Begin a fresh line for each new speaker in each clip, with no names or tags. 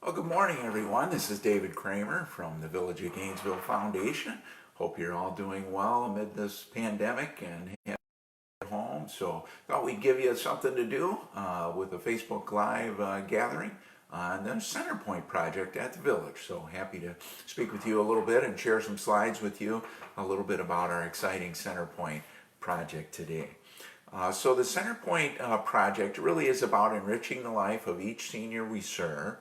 Well, good morning, everyone. This is David Kramer from the Village of Gainesville Foundation. Hope you're all doing well amid this pandemic and at home. So, thought we'd give you something to do with a Facebook Live gathering on the Centerpoint project at the Village. So, happy to speak with you a little bit and share some slides with you a little bit about our exciting Centerpoint project today. So the Centerpoint project really is about enriching the life of each senior we serve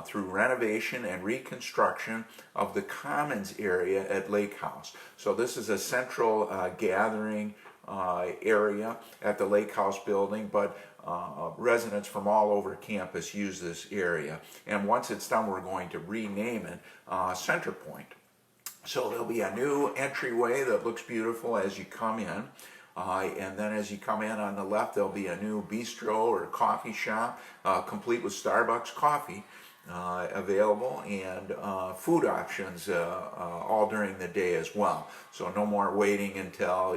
through renovation and reconstruction of the commons area at Lake House. So this is a central gathering area at the Lake House building, but residents from all over campus use this area. And once it's done, we're going to rename it Centerpoint. So there'll be a new entryway that looks beautiful as you come in. And then as you come in on the left, there'll be a new bistro or coffee shop, complete with Starbucks coffee available, and food options all during the day as well. So no more waiting until,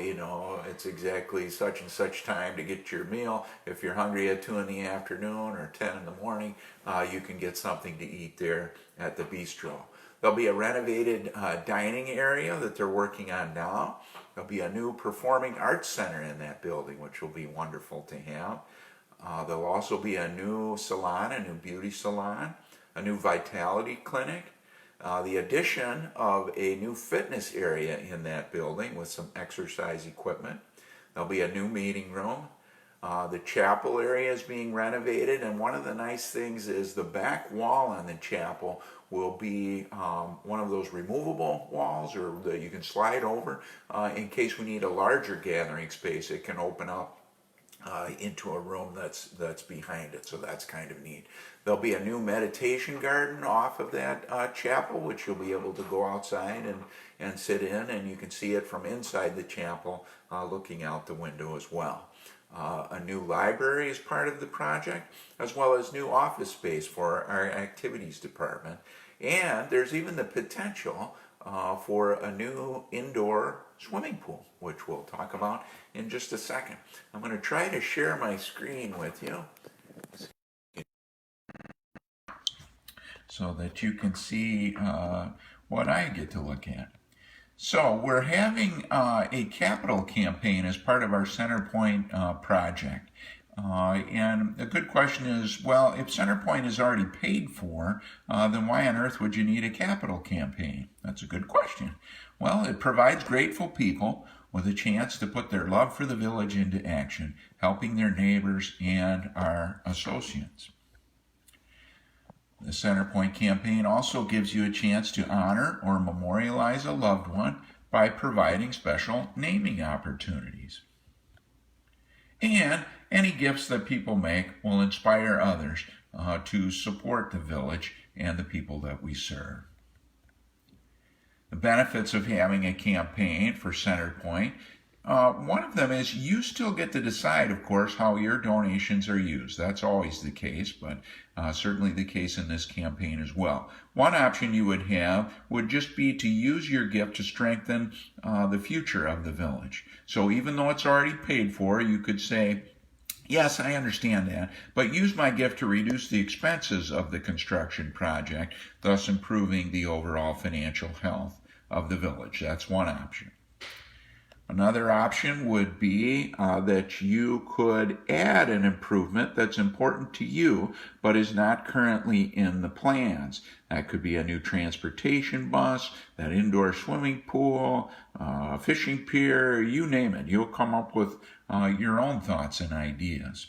it's exactly such and such time to get your meal. If you're hungry at 2 in the afternoon or 10 in the morning, you can get something to eat there at the bistro. There'll be a renovated dining area that they're working on now. There'll be a new performing arts center in that building, which will be wonderful to have. There'll also be a new salon, a new beauty salon, a new vitality clinic, the addition of a new fitness area in that building with some exercise equipment. There'll be a new meeting room. The chapel area is being renovated, and one of the nice things is the back wall on the chapel will be one of those removable walls or that you can slide over in case we need a larger gathering space. It can open up into a room that's behind it, so that's kind of neat. There'll be a new meditation garden off of that chapel, which you'll be able to go outside and sit in, and you can see it from inside the chapel looking out the window as well. A new library is part of the project, as well as new office space for our activities department. And there's even the potential for a new indoor swimming pool, which we'll talk about in just a second. I'm going to try to share my screen with you so that you can see what I get to look at. So we're having a capital campaign as part of our Centerpoint project. And the good question is, well, if Centerpoint is already paid for, then why on earth would you need a capital campaign? That's a good question. Well, it provides grateful people with a chance to put their love for the village into action, helping their neighbors and our associates. The Centerpoint campaign also gives you a chance to honor or memorialize a loved one by providing special naming opportunities. And any gifts that people make will inspire others to support the village and the people that we serve. The benefits of having a campaign for Centerpoint, one of them is you still get to decide, of course, how your donations are used. That's always the case, but certainly the case in this campaign as well. One option you would have would just be to use your gift to strengthen the future of the village. So even though it's already paid for, you could say, yes, I understand that, but use my gift to reduce the expenses of the construction project, thus improving the overall financial health of the village. That's one option. Another option would be that you could add an improvement that's important to you but is not currently in the plans. That could be a new transportation bus, that indoor swimming pool, a fishing pier, you name it. You'll come up with your own thoughts and ideas.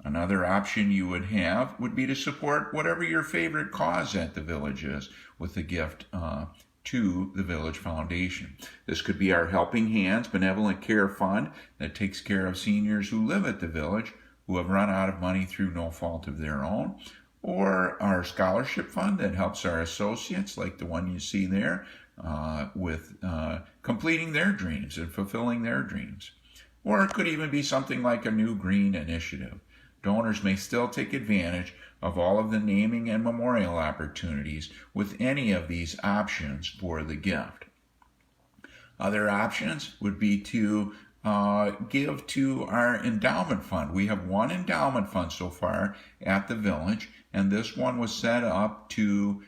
Another option you would have would be to support whatever your favorite cause at the village is with a gift to the Village Foundation. This could be our Helping Hands Benevolent Care Fund that takes care of seniors who live at the village who have run out of money through no fault of their own, or our Scholarship Fund that helps our associates, like the one you see there, with completing their dreams and fulfilling their dreams. Or it could even be something like a new green initiative. Donors may still take advantage of all of the naming and memorial opportunities with any of these options for the gift. Other options would be to give to our endowment fund. We have one endowment fund so far at the village, and this one was set up to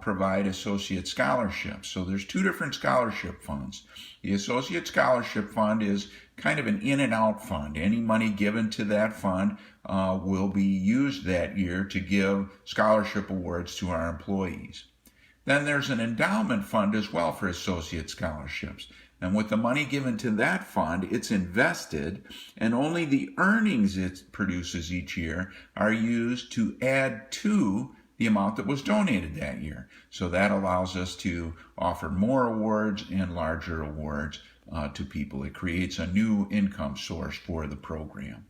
provide associate scholarships. So there's two different scholarship funds. The associate scholarship fund is kind of an in and out fund. Any money given to that fund will be used that year to give scholarship awards to our employees. Then there's an endowment fund as well for associate scholarships. And with the money given to that fund, it's invested, and only the earnings it produces each year are used to add to the amount that was donated that year. So that allows us to offer more awards and larger awards to people. It creates a new income source for the program.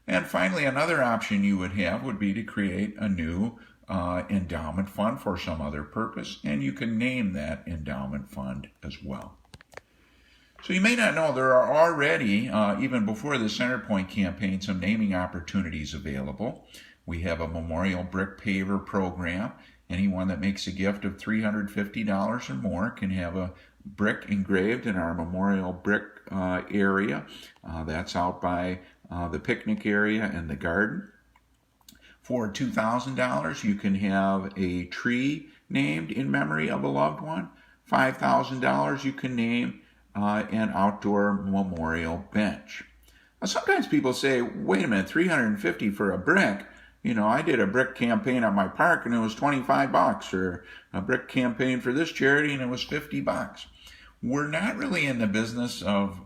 And finally, another option you would have would be to create a new endowment fund for some other purpose, and you can name that endowment fund as well. So you may not know there are already, even before the Centerpoint campaign, some naming opportunities available. We have a Memorial Brick Paver program. Anyone that makes a gift of $350 or more can have a brick engraved in our Memorial Brick area. That's out by the picnic area and the garden. For $2,000, you can have a tree named in memory of a loved one. $5,000, you can name an outdoor memorial bench. Now, sometimes people say, wait a minute, $350 for a brick? You know, I did a brick campaign at my park and it was $25, or a brick campaign for this charity and it was $50. We're not really in the business of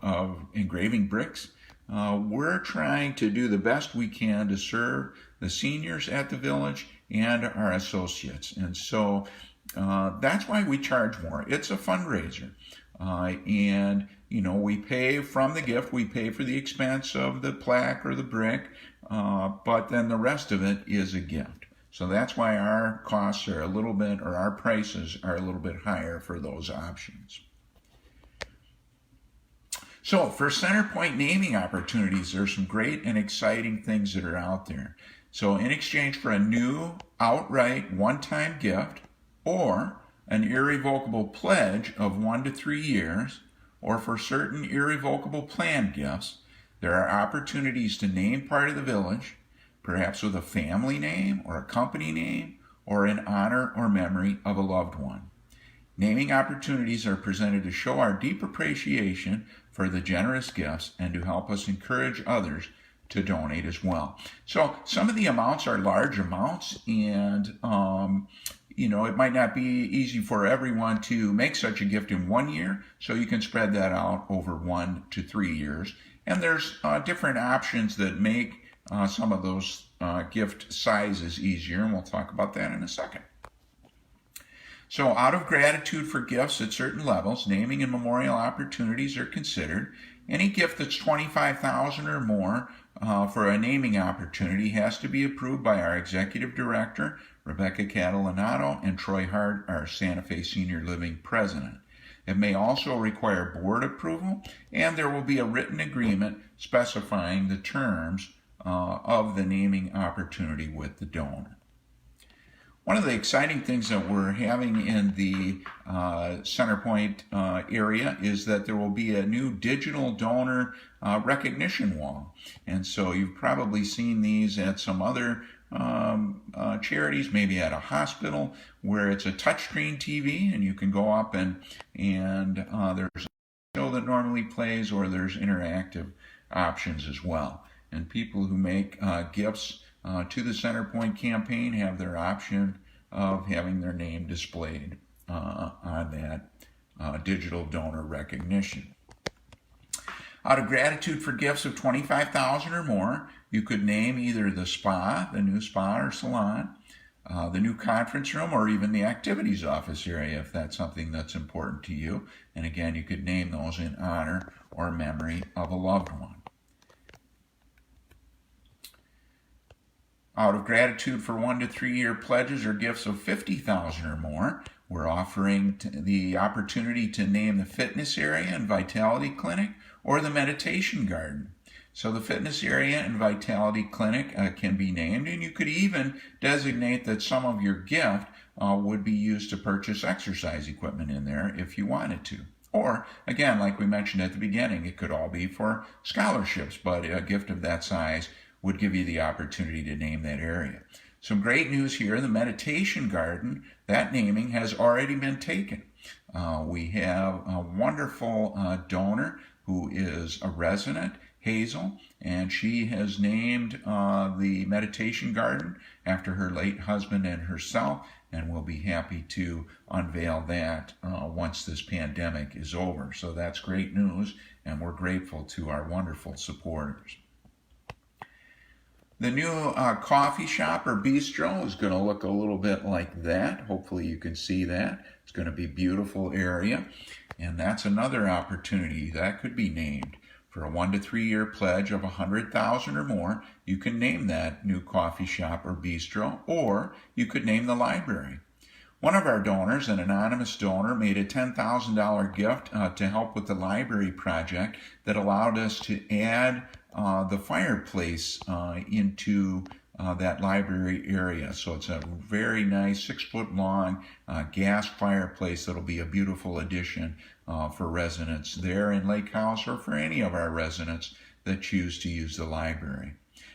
engraving bricks. We're trying to do the best we can to serve the seniors at the village and our associates. And so that's why we charge more. It's a fundraiser. And, you know, we pay from the gift, we pay for the expense of the plaque or the brick, but then the rest of it is a gift. So that's why our costs are a little bit, or our prices are a little bit higher for those options. So for Centerpoint naming opportunities, there's some great and exciting things that are out there. So in exchange for a new outright one-time gift, or an irrevocable pledge of 1 to 3 years, or for certain irrevocable planned gifts, there are opportunities to name part of the village, perhaps with a family name or a company name, or in honor or memory of a loved one. Naming opportunities are presented to show our deep appreciation for the generous gifts and to help us encourage others to donate as well. So some of the amounts are large amounts, and you know, it might not be easy for everyone to make such a gift in 1 year, so you can spread that out over 1 to 3 years. And there's different options that make some of those gift sizes easier, and we'll talk about that in a second. So out of gratitude for gifts at certain levels, naming and memorial opportunities are considered. Any gift that's $25,000 or more for a naming opportunity has to be approved by our executive director, Rebecca Catalanato, and Troy Hart, our Santa Fe Senior Living president. It may also require board approval, and there will be a written agreement specifying the terms of the naming opportunity with the donor. One of the exciting things that we're having in the Centerpoint area is that there will be a new digital donor recognition wall. And so you've probably seen these at some other charities, maybe at a hospital, where it's a touchscreen TV and you can go up and there's a show that normally plays, or there's interactive options as well. And people who make gifts to the Centerpoint campaign have their option of having their name displayed on that digital donor recognition. Out of gratitude for gifts of $25,000 or more, you could name either the spa, the new spa or salon, the new conference room, or even the activities office area if that's something that's important to you. And again, you could name those in honor or memory of a loved one. Out of gratitude for 1 to 3 year pledges or gifts of $50,000 or more, we're offering the opportunity to name the fitness area and vitality clinic, or the meditation garden. So the fitness area and vitality clinic can be named, and you could even designate that some of your gift would be used to purchase exercise equipment in there if you wanted to. Or, again, like we mentioned at the beginning, it could all be for scholarships, but a gift of that size would give you the opportunity to name that area. Some great news here. The meditation garden, that naming has already been taken. We have a wonderful donor who is a resident, Hazel, and she has named the meditation garden after her late husband and herself, and we'll be happy to unveil that once this pandemic is over. So that's great news, and we're grateful to our wonderful supporters. The new coffee shop or bistro is going to look a little bit like that. Hopefully you can see that. It's going to be a beautiful area, and that's another opportunity that could be named. For a 1 to 3 year pledge of $100,000 or more, you can name that new coffee shop or bistro, or you could name the library. One of our donors, an anonymous donor, made a $10,000 gift to help with the library project that allowed us to add the fireplace into that library area. So it's a very nice 6-foot long gas fireplace that'll be a beautiful addition for residents there in Lake House, or for any of our residents that choose to use the library.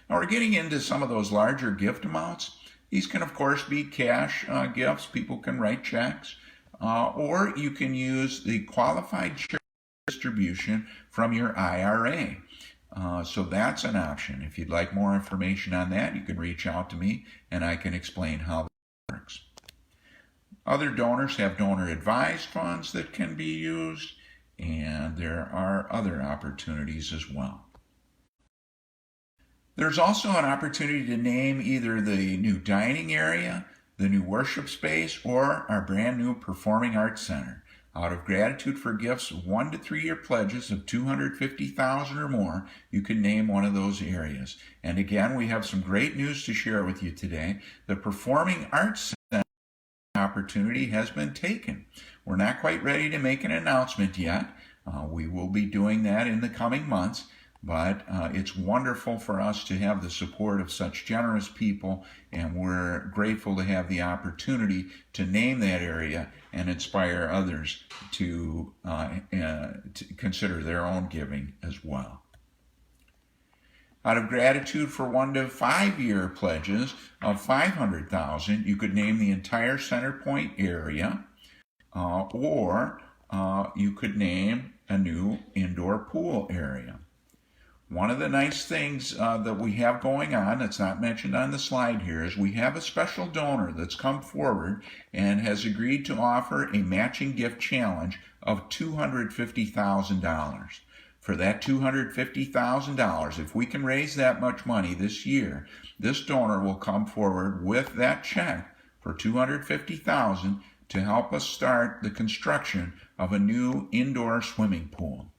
Now we're getting into some of those larger gift amounts. These can of course be cash gifts. People can write checks, or you can use the qualified share distribution from your IRA. So that's an option. If you'd like more information on that, you can reach out to me and I can explain how that works. Other donors have donor advised funds that can be used, and there are other opportunities as well. There's also an opportunity to name either the new dining area, the new worship space, or our brand new Performing Arts Center. Out of gratitude for gifts of 1 to 3 year pledges of $250,000 or more, you can name one of those areas. And again, we have some great news to share with you today. The Performing Arts Center opportunity has been taken. We're not quite ready to make an announcement yet. We will be doing that in the coming months. But it's wonderful for us to have the support of such generous people, and we're grateful to have the opportunity to name that area and inspire others to consider their own giving as well. Out of gratitude for 1 to 5 year pledges of $500,000, you could name the entire Center Point area, or you could name a new indoor pool area. One of the nice things that we have going on that's not mentioned on the slide here is we have a special donor that's come forward and has agreed to offer a matching gift challenge of $250,000. For that $250,000, if we can raise that much money this year, this donor will come forward with that check for $250,000 to help us start the construction of a new indoor swimming pool.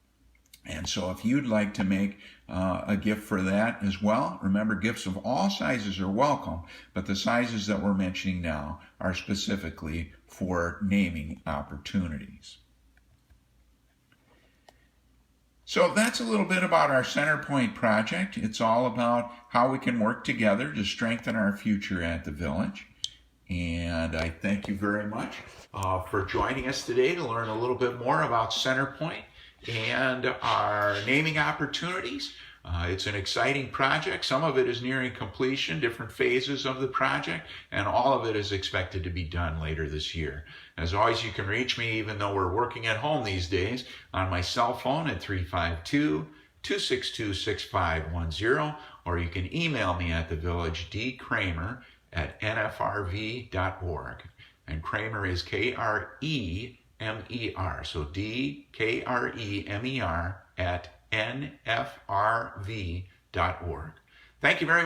And so if you'd like to make a gift for that as well, remember gifts of all sizes are welcome, but the sizes that we're mentioning now are specifically for naming opportunities. So that's a little bit about our Center Point project. It's all about how we can work together to strengthen our future at the Village. And I thank you very much for joining us today to learn a little bit more about Center Point and our naming opportunities. It's an exciting project. Some of it is nearing completion, different phases of the project, and all of it is expected to be done later this year. As always, you can reach me, even though we're working at home these days, on my cell phone at 352-262-6510, or you can email me at thevillagedkramer@nfrv.org. And Kramer is K-R-E-M-E-R, so D-K-R-E-M-E-R @nfrv.org. Thank you very much.